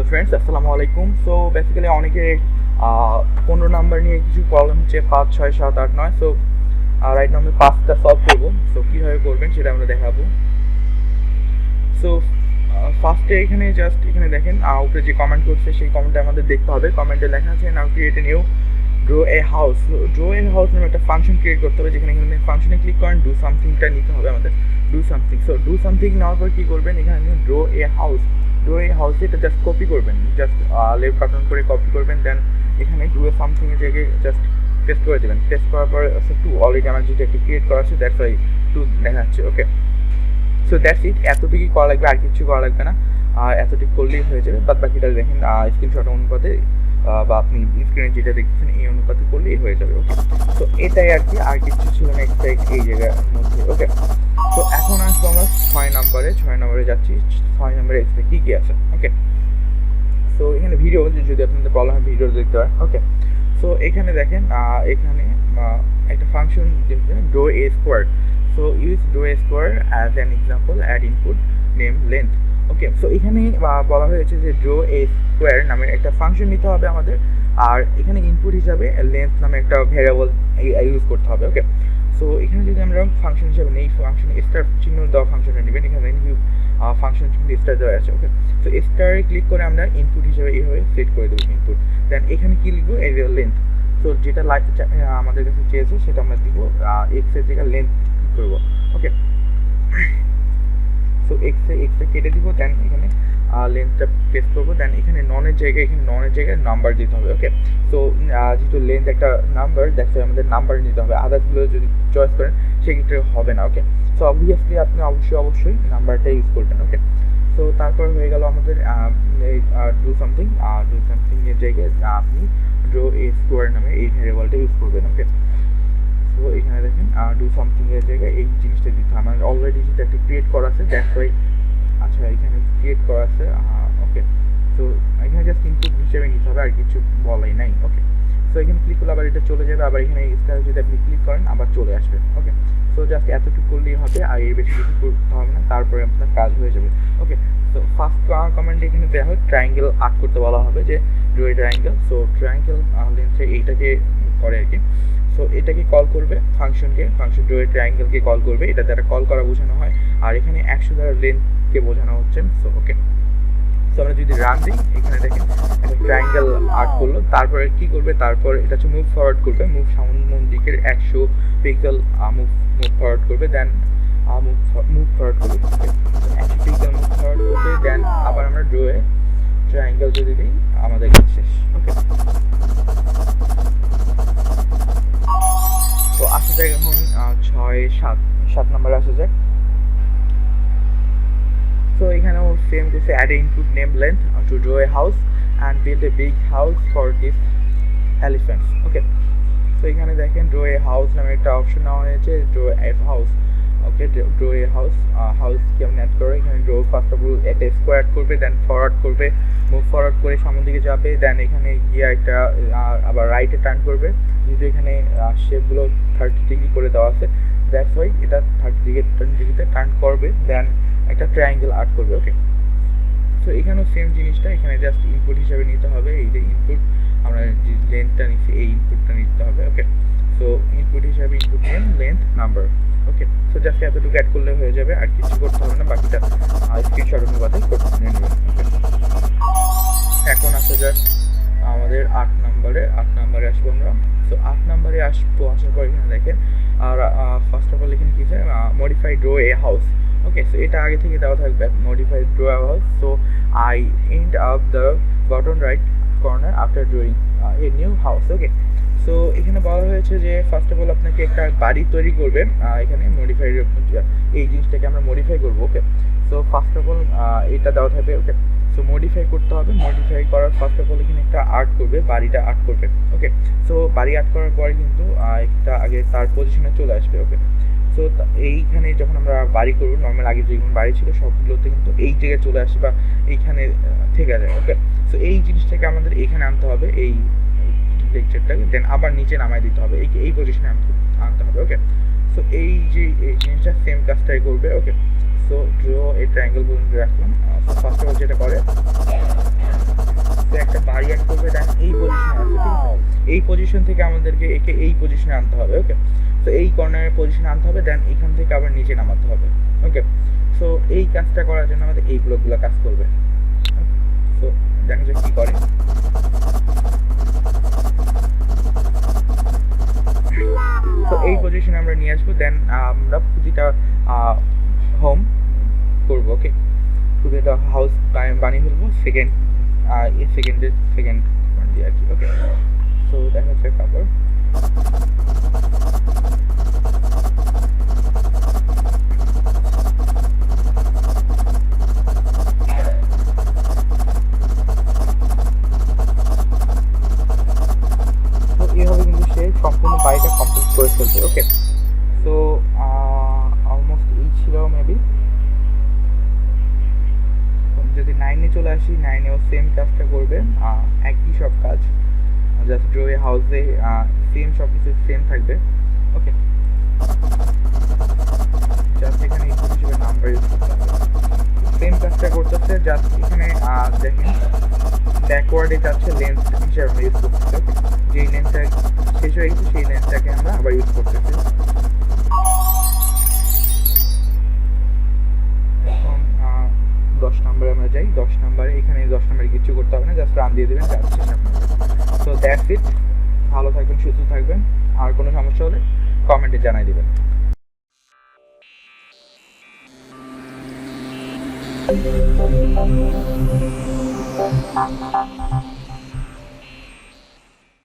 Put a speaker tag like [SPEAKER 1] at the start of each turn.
[SPEAKER 1] Hello friends, আসসালামু আলাইকুম। So basically অনেকে 15 নাম্বার নিয়ে কিছু প্রবলেম হচ্ছে, 5, 6, 7, 8, 9। সো রাইট নাও আমি 5টা সলভ করবো। সো কীভাবে করবেন সেটা আমরা দেখাবো। সো ফার্স্টে এখানে জাস্ট এখানে দেখেন উপরে যে কমেন্ট করছে সেই কমেন্টটা আমাদের দেখতে হবে। কমেন্টে লেখা আছে now create a new draw a house. Draw a house নামে একটা ফাংশন ক্রিয়েট করতে হবে, যেখানে এখানে ফাংশনে ক্লিক করেন, ডু সামথিংটা নিতে হবে আমাদের, do something. So do something নেওয়ার পর কী করবেন, এখানে ড্র এ হাউস, ড্র এ হাউসে এটা জাস্ট কপি করবেন, জাস্ট লেফট বাটন করে কপি করবেন। দেন এখানে ডু এ সামথিংয়ের জায়গায় জাস্ট পেস্ট করে দেবেন। পেস্ট করার পর টু অলরেডি আমার যেটা একটু ক্রিয়েট করা আছে, দ্যাটস ওয়াই টু দেখাচ্ছে। ওকে, সো দ্যাটস ইট। এতটুকুই করা লাগবে, আর কিছু করা লাগবে না। এতটুকু করলেই হয়ে যাবে। বাদ বাকিটা দেখেন স্ক্রিনশট অনুপাতে বা আপনি স্ক্রিনে যেটা দেখছেন এই অনুপাতে করলেই হয়ে যাবে। ওকে, তো এটাই আর কি, আর কিছু ছিল না এক্সট্রা এই জায়গার মধ্যে। ওকে, তো এখন আসবো আমরা 6 নম্বরে যাচ্ছি। 6 নম্বরে এক্সট্রা কী কী আছে। ওকে, সো এখানে ভিডিও, যদি আপনাদের প্রবলেম হয় ভিডিও দেখতে পারেন। ওকে, সো এখানে দেখেন এখানে একটা function draw a square. So use draw a square as an example, add input name length. Okay, so এখানে বলা হয়েছে যে ড্র এ স্কোয়ার নামের একটা ফাংশন নিতে হবে আমাদের, আর এখানে ইনপুট হিসাবে লেন্থ নামে একটা ভ্যারিয়েবল ইউজ করতে হবে। ওকে, সো এখানে যদি আমরা ফাংশন হিসাবে নেই, ফাংশনে স্টার চিহ্ন দেওয়া ফাংশনটা নেবেন। এখানে ফাংশন চিহ্ন স্টার দেওয়া আছে। ওকে, সো স্টারে ক্লিক করে আমরা ইনপুট হিসাবে এইভাবে সেট করে দেবো ইনপুট। দেন এখানে কি লিখবো, এই লেন্থ। সো যেটা আমাদের কাছে চেয়েছে সেটা আমরা দিব, এক্সের জায়গায় লেন্থ করবো। ওকে, সো এক্সে কেটে দিব। দেন এখানে লেন্থটা পেস্ট করবো। দেন এখানে ননের জায়গায় নাম্বার দিতে হবে। ওকে, সো যেহেতু লেন্থ একটা নাম্বার, দেখতে আমাদের নাম্বার নিতে হবে। আদার্সগুলো যদি চয়েস করেন সেক্ষেত্রে হবে না। ওকে, সো অবভিয়াসলি আপনি অবশ্যই নাম্বারটা ইউজ করবেন। ওকে, সো তারপর হয়ে গেল আমাদের ডু সামথিং এর জায়গায় আপনি ড্র এ স্কোয়ার নামে এই ভ্যারিয়েবলটা ইউজ করবেন। ওকে, সো এখানে দেখেন ডু সামথিং এর জায়গায় এই জিনিসটা দিতে হবে। আমার অলরেডি যেটা একটা ক্রিয়েট করা আছে, দ্যাটস ওয়াই। আচ্ছা, এখানে ক্রিয়েট করা আছে। ওকে, সো এখানে জাস্ট ইনপুট হিসেবে নিতে হবে, আর কিছু বলাই নাই। ওকে, সো এখানে ক্লিক করলে আবার এটা চলে যাবে, আবার এখানে স্টার যদি আপনি ক্লিক করেন আবার চলে আসবে। ওকে, সো জাস্ট এতটুকু করলেই হবে, আর এর বেশি কিছু করতে হবে না, তারপরে আপনার কাজ হয়ে যাবে। ওকে, সো ফার্স্ট কমেন্ট এখানে দেওয়া হয় ট্রায়াঙ্গেল আর্ট করতে বলা হবে, যে draw a triangle. So triangle লেন্সে এইটাকে করে আর কি। সো এটাকে কল করবে, ফাংশন ড্র এ ট্রায়াঙ্গেলকে কল করবে, এটা দ্বারা কল করা বোঝানো হয়। আর এখানে 100 দ্বারা লেন্থকে বোঝানো হচ্ছে। সো ওকে, সো আমরা যদি রান দিই, এখানে দেখেন একটা ট্রায়াঙ্গেল আর্ট করলো। তারপরে কি করবে, তারপর এটা হচ্ছে মুভ ফরওয়ার্ড করবে, মুভ সামনের দিকের 100 পিক্সেল মুভ ফরওয়ার্ড করবে। দেন মুভ ফরওয়ার্ড করবে, 100 পিক্সেল মুভ ফরওয়ার্ড করবে। দেন আবার আমরা ড্র এ ট্রায়াঙ্গেল যদি দিই, আমাদের কাজ শেষ। ওকে, তো আসা যাক এখন 7 নম্বরে আসা যাক। সো এখানেও সেম করছে, add input name length to draw a house and build a big house for this elephants. Okay, so এখানে দেখেন ড্র এ হাউস নামে একটা অপশন নেওয়া হয়েছে, draw a house. Okay, draw a house কেমন add করে, এখানে ড্র ফার্স্ট অফ অল একটা স্কোয়ার অ্যাড করবে, দেন ফরওয়ার্ড করবে, মুভ ফরওয়ার্ড করে সামনের দিকে যাবে। দেন এখানে গিয়ে একটা আবার রাইটে টার্ন করবে, যেহেতু এখানে শেপগুলো 30 ডিগ্রি করে দেওয়া আছে, দ্যাটস ওয়াই এটা 30 ডিগ্রিতে টার্ন করবে। দেন একটা ট্রায়াঙ্গেল আর্ট করবে। ওকে, সো এখানেও সেম জিনিসটা, এখানে জাস্ট ইনপুট হিসাবে নিতে হবে, এই যে ইনপুট আমরা যে লেন্থটা নিচ্ছি এই ইনপুটটা নিতে হবে। ওকে, সো ইনপুট হিসাবে ইনপুট নেম লেন্থ নাম্বার। ওকে, সো জাস্ট এতটুকু অ্যাড করলে হয়ে যাবে, আর কিছু করতে হবে না, বাকিটা স্ক্রিনশট অনুপাতে করতে নেবেন। ওকে, এখন আসা যাক আমাদের 8 নম্বরে আসবো আমরা। সো 8 নম্বরে আসার পর এখানে দেখেন, আর ফার্স্ট অফ অল এখানে কী আছে, modify draw a house. Okay, so এটা আগে থেকে দেওয়া থাকবে, modify draw a house. So I end up the button right corner after drawing a new house. Okay, so এখানে বলা হয়েছে যে ফার্স্ট অফ অল আপনাকে একটা বাড়ি তৈরি করবে, এখানে মডিফাই এই জিনিসটাকে আমরা মডিফাই করবো। ওকে, সো ফার্স্ট অফ অল এটা দেওয়া থাকবে। ওকে, সো মডিফাই করতে হবে, মডিফাই করার ফার্স্ট অফ অল এখানে একটা আর্ট করবে, বাড়িটা আর্ট করবে। ওকে, সো বাড়ি আর্ট করার পরে কিন্তু একটা আগে তার পজিশনে চলে আসবে। ওকে, সো এইখানে যখন আমরা বাড়ি করবো, নর্মাল আগে যেগুলো বাড়ি ছিল সবগুলোতে কিন্তু এই জায়গায় চলে আসে বা এইখানে থেকে যায়। ওকে, সো এই জিনিসটাকে আমাদের এখানে আনতে হবে, এই লেকচারটাকে। দেন আবার নিচে নামায় দিতে হবে, এই পজিশনে আনতে হবে। ওকে, সো এই জিনিসটা সেম কাজটাই করবে। ওকে, সো ড্র এই ট্রায়াঙ্গেল পর্যন্ত রাখলাম। ফার্স্ট অফ অল যেটা করে একটা বাড়ি অ্যাড করবে, দেন এই পজিশনে আছে, ঠিক আছে? এই পজিশন থেকে আমাদেরকে একে এই পজিশনে আনতে হবে, ওকে? তো এই কর্নারের পজিশনে আনতে হবে, দেন এখান থেকে আবার নিচে নামাতে হবে, ওকে? সো এই কাজটা করার জন্য আমাদের এই ব্লকগুলো কাজ করবে। সো দেখা যাক কী করে। তো এই পজিশনে আমরা নিয়ে আসবো, দেন আমরা প্রতিটা হোম করবো, ওকে? প্রতিটা হাউস বানিয়ে ফেলবো সেকেন্ড সেকেন্ড দিয়ে আর কি, ওকে? সো দেখা যাচ্ছে তারপর তো এইভাবে কিন্তু সে সম্পূর্ণ বাড়িটা কমপ্লিট করে ফেলবে, ওকে? সো অলমোস্ট এই ছিল মেবি। যদি 9-এ চলে আসি, 9-এও সেম কাজটা করবে, একই সব কাজ, জাস্ট ড্রয়ে হাউসে সেম সব কিছু সেম থাকবে, ওকে? জাস্ট এখানে ইনপুট হিসেবে নাম্বার ইউজ করতে হবে। সেম কাজটা করতেছে, জাস্ট এখানে দেখেন ব্যাকওয়ার্ডে যাচ্ছে লেন্স হিসেবে আমরা ইউজ করতেছি, ওকে? যেই লেন্সটা শেষ হয়ে গেছে সেই লেন্সটাকে আমরা আবার ইউজ করতেছি। এখন 10 নম্বরে আমরা যাই। 10 নম্বরে এখানে 10 নম্বরে কিছু করতে হবে না, জাস্ট রান দিয়ে দেবেন, কাজ শেষ আপনাদের। So that's it. ভালো থাকবেন, সুস্থ থাকবেন। আর কোনো সমস্যা হলে কমেন্টে জানাই দিবেন।